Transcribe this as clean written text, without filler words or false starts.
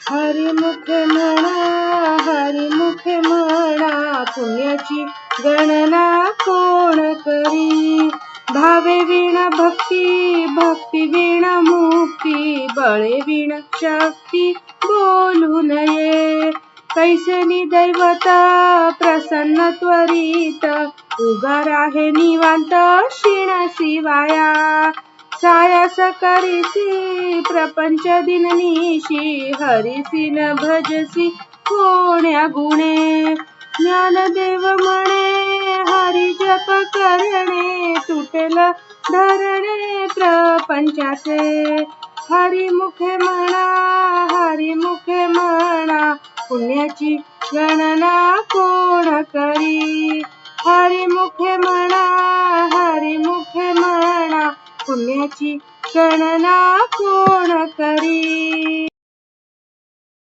हरिमुखे म्हणा, हरिमुखे म्हणा, पुण्याची गणना कोण करी. भावे विण भक्ती, भक्ती विण मुक्ती, बळे विण शक्ती बोलू नये. कैसनी दैवत प्रसन्न त्वरित, उगार आहे निवांत शिणसी वाया. सायास करीसी प्रपंच दिननिशी, हरिसी न भजसी कोण्या गुणे. ज्ञानदेव म्हणे हरी जप करणे, तुटेल धरणे प्रपंचाचे. हरिमुखे म्हणा, हरिमुखे म्हणा, पुण्याची गणना कोण करी. हरिमुखे म्हणा, हरिमुखे म्हणा, पुण्याची गणना कोण करी.